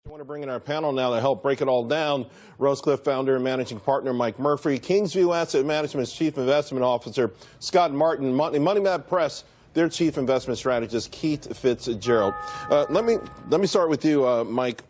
I want to bring in our panel now to help break it all down. Rosecliff founder and managing partner Mike Murphy, Kingsview Asset Management's chief investment officer Scott Martin, Money Map Press, their chief investment strategist Keith Fitzgerald. Let me start with you, Mike.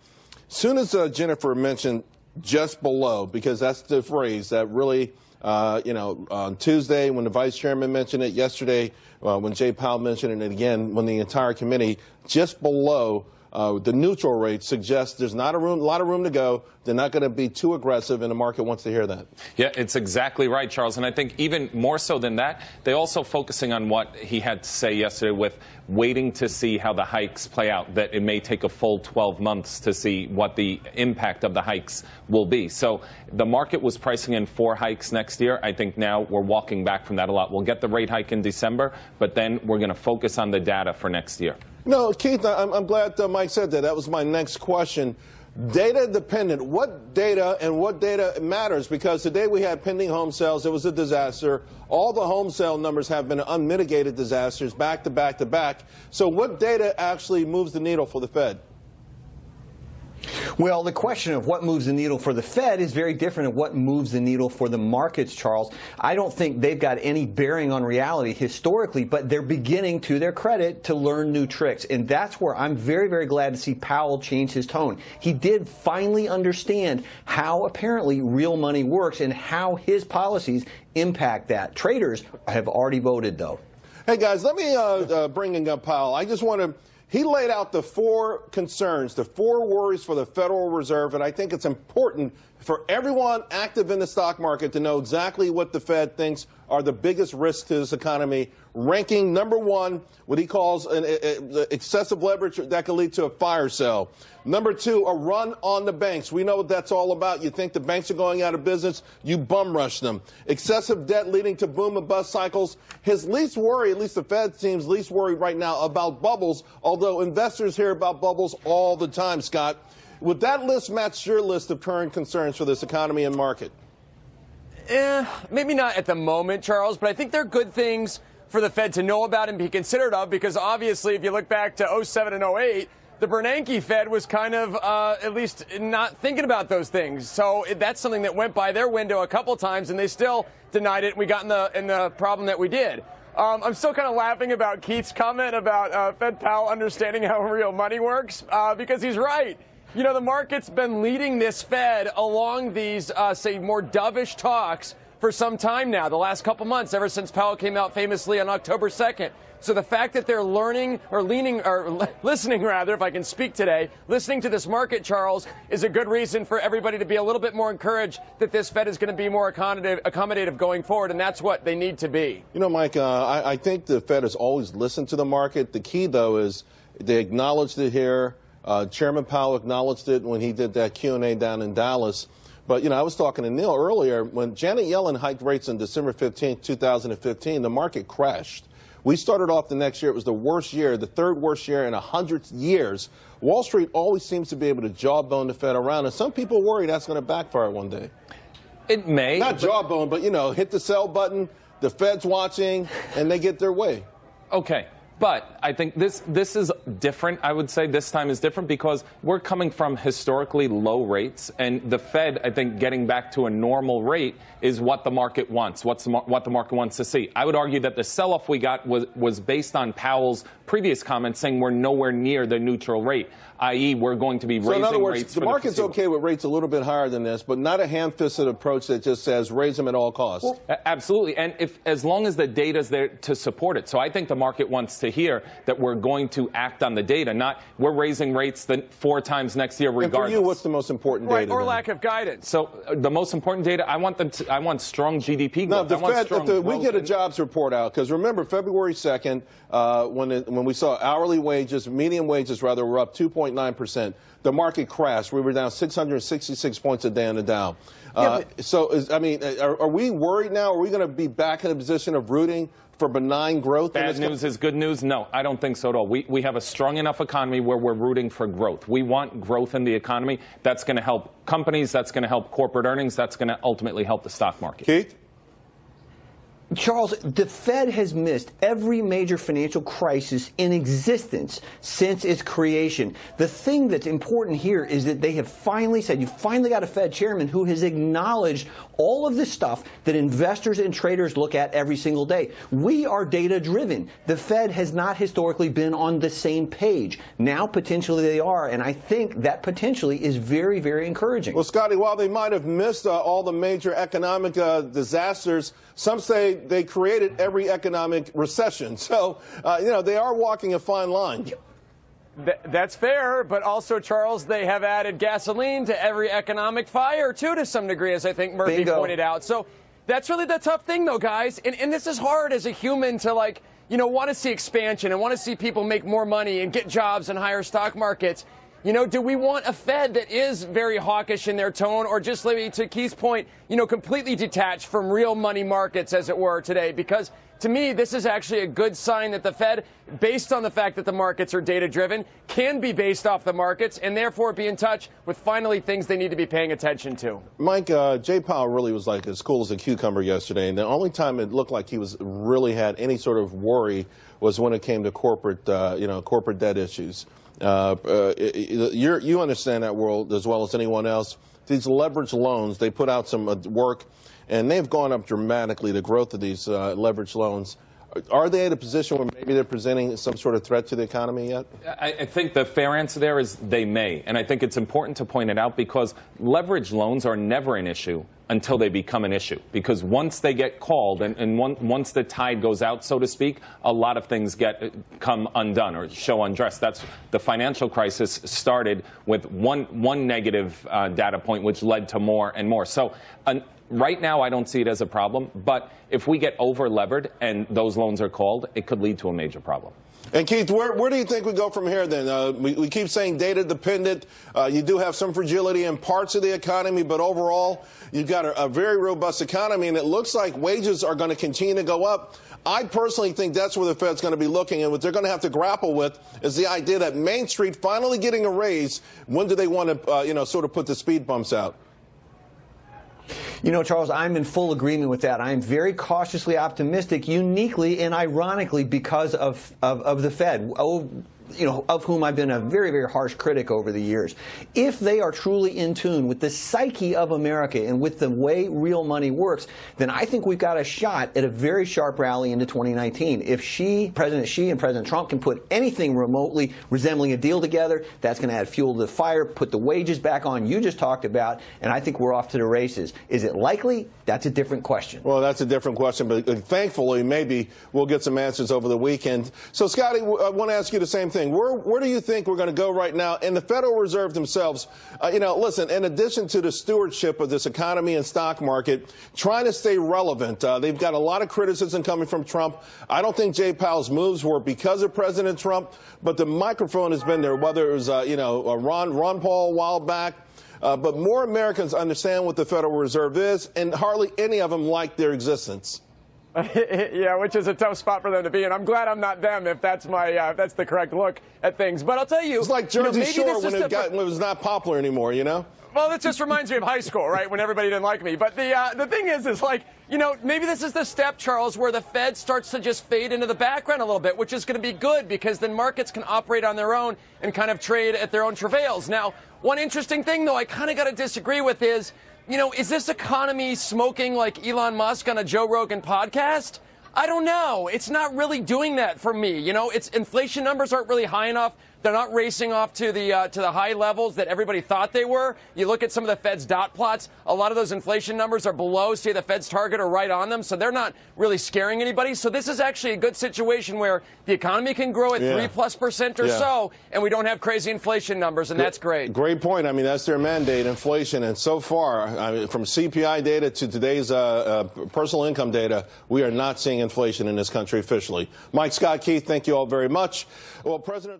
Soon as Jennifer mentioned just below, because that's the phrase that really, on Tuesday when the vice chairman mentioned it, yesterday when Jay Powell mentioned it, and again when the entire committee, just below the neutral rate suggests there's not a lot of room to go. They're not going to be too aggressive, and the market wants to hear that. Yeah, it's exactly right, Charles. And I think even more so than that, they're also focusing on what he had to say yesterday with waiting to see how the hikes play out, that it may take a full 12 months to see what the impact of the hikes will be. So the market was pricing in 4 hikes next year. I think now we're walking back from that a lot. We'll get the rate hike in December, but then we're going to focus on the data for next year. No, Keith, I'm glad Mike said that. That was my next question. Data dependent. What data and what data matters? Because today we had pending home sales. It was a disaster. All the home sale numbers have been unmitigated disasters, back to back to back. So what data actually moves the needle for the Fed? Well, the question of what moves the needle for the Fed is very different than what moves the needle for the markets, Charles. I don't think they've got any bearing on reality historically, but they're beginning, to their credit, to learn new tricks. And that's where I'm very, very glad to see Powell change his tone. He did finally understand how apparently real money works and how his policies impact that. Traders have already voted, though. Hey, guys, let me bring up Powell. I just want to... He laid out the 4 concerns, the 4 worries for the Federal Reserve, and I think it's important for everyone active in the stock market to know exactly what the Fed thinks are the biggest risks to this economy. Ranking number 1, what he calls an excessive leverage that could lead to a fire sale. Number 2, a run on the banks. We know what that's all about. You think the banks are going out of business, you bum rush them. Excessive debt leading to boom and bust cycles. His least worry, at least the Fed seems least worried right now about bubbles, although investors hear about bubbles all the time, Scott. Would that list match your list of current concerns for this economy and market? Maybe not at the moment, Charles, but I think they're good things for the Fed to know about and be considerate of, because obviously if you look back to 07 and 08, the Bernanke Fed was kind of at least not thinking about those things. So that's something that went by their window a couple times, and they still denied it. We got in the problem that we did. I'm still kind of laughing about Keith's comment about Fed Powell understanding how real money works, because he's right. You know, the market's been leading this Fed along these, say, more dovish talks for some time now, the last couple months, ever since Powell came out famously on October 2nd. So the fact that they're listening, rather, if I can speak today, listening to this market, Charles, is a good reason for everybody to be a little bit more encouraged that this Fed is going to be more accommodative going forward, and that's what they need to be. You know, Mike, I think the Fed has always listened to the market. The key, though, is they acknowledged it here. Chairman Powell acknowledged it when he did that Q&A down in Dallas. But, you know, I was talking to Neil earlier. When Janet Yellen hiked rates on December 15, 2015, the market crashed. We started off the next year. It was the worst year, the 3rd worst year in 100 years. Wall Street always seems to be able to jawbone the Fed around, and some people worry that's going to backfire one day. It may. Not jawbone, but, you know, hit the sell button, the Fed's watching, and they get their way. Okay. But I think this is different. I would say this time is different because we're coming from historically low rates, and the Fed, I think, getting back to a normal rate is what the market wants, what the market wants to see. I would argue that the sell-off we got was based on Powell's previous comments saying we're nowhere near the neutral rate, i.e. we're going to be raising rates. So in other words, the market's okay with rates a little bit higher than this, but not a ham-fisted approach that just says raise them at all costs. Well, absolutely, and as long as the data's there to support it. So I think the market wants to hear that we're going to act on the data, not we're raising rates 4 times next year regardless. And for you, what's the most important data? Right, or then? lack of guidance. So the most important data, I want strong GDP growth. No, the Fed, we get a jobs report out, because remember February 2nd, when we saw hourly wages, median wages rather, were up 2.9%. The market crashed. We were down 666 points a day on the Dow. Are we worried now? Are we going to be back in a position of rooting for benign growth? Bad news is good news? No, I don't think so at all. We have a strong enough economy where we're rooting for growth. We want growth in the economy. That's going to help companies. That's going to help corporate earnings. That's going to ultimately help the stock market. Keith? Charles, the Fed has missed every major financial crisis in existence since its creation. The thing that's important here is that they have finally said, you finally got a Fed chairman who has acknowledged all of the stuff that investors and traders look at every single day. We are data-driven. The Fed has not historically been on the same page. Now, potentially, they are, and I think that potentially is very, very encouraging. Well, Scotty, while they might have missed all the major economic disasters, some say they created every economic recession. So, they are walking a fine line. That's fair, but also, Charles, they have added gasoline to every economic fire, too, to some degree, as I think Murphy pointed out. So that's really the tough thing, though, guys. And this is hard as a human to, want to see expansion and want to see people make more money and get jobs and higher stock markets. Do we want a Fed that is very hawkish in their tone, or just, to Keith's point, completely detached from real money markets, as it were, today? Because to me, this is actually a good sign that the Fed, based on the fact that the markets are data-driven, can be based off the markets and therefore be in touch with finally things they need to be paying attention to. Mike, Jay Powell really was like as cool as a cucumber yesterday, and the only time it looked like he was really had any sort of worry was when it came to corporate debt issues. You understand that world as well as anyone else. These leveraged loans, they put out some work, and they've gone up dramatically, the growth of these leveraged loans. Are they at a position where maybe they're presenting some sort of threat to the economy yet? I think the fair answer there is they may. And I think it's important to point it out because leveraged loans are never an issue until they become an issue. Because once they get called and once the tide goes out, so to speak, a lot of things come undone or show undressed. That's the financial crisis started with one negative data point, which led to more and more. So right now, I don't see it as a problem. But if we get over-levered and those loans are called, it could lead to a major problem. And Keith, where do you think we go from here then? We keep saying data dependent. You do have some fragility in parts of the economy, but overall, you've got a very robust economy, and it looks like wages are going to continue to go up. I personally think that's where the Fed's going to be looking, and what they're going to have to grapple with is the idea that Main Street finally getting a raise. When do they want to, sort of put the speed bumps out? Charles, I'm in full agreement with that. I'm very cautiously optimistic, uniquely and ironically because of the Fed. Of whom I've been a very, very harsh critic over the years. If they are truly in tune with the psyche of America and with the way real money works, then I think we've got a shot at a very sharp rally into 2019. If President Xi and President Trump can put anything remotely resembling a deal together, that's going to add fuel to the fire, put the wages back on you just talked about, and I think we're off to the races. Is it likely? That's a different question. Well, that's a different question, but thankfully, maybe we'll get some answers over the weekend. So, Scotty, I want to ask you the same thing. Where do you think we're going to go right now? And the Federal Reserve themselves, listen, in addition to the stewardship of this economy and stock market, trying to stay relevant, they've got a lot of criticism coming from Trump. I don't think Jay Powell's moves were because of President Trump, but the microphone has been there, whether it was, Ron Paul a while back. But more Americans understand what the Federal Reserve is, and hardly any of them like their existence. Yeah, which is a tough spot for them to be, and I'm glad I'm not them if that's that's the correct look at things. But I'll tell you, it's like Jersey Shore when it was not popular anymore, Well, that just reminds me of high school, right, when everybody didn't like me. But the thing is maybe this is the step, Charles, where the Fed starts to just fade into the background a little bit, which is going to be good because then markets can operate on their own and kind of trade at their own travails. Now, one interesting thing, though, I kind of got to disagree with is, is this economy smoking like Elon Musk on a Joe Rogan podcast? I don't know. It's not really doing that for me. Its inflation numbers aren't really high enough. They're not racing off to the high levels that everybody thought they were. You look at some of the Fed's dot plots. A lot of those inflation numbers are below, say, the Fed's target or right on them. So they're not really scaring anybody. So this is actually a good situation where the economy can grow at 3+% or so, and we don't have crazy inflation numbers, and that's great. Great point. I mean, that's their mandate, inflation. And so far, from CPI data to today's personal income data, we are not seeing inflation in this country officially. Mike, Scott, Keith, thank you all very much. Well, President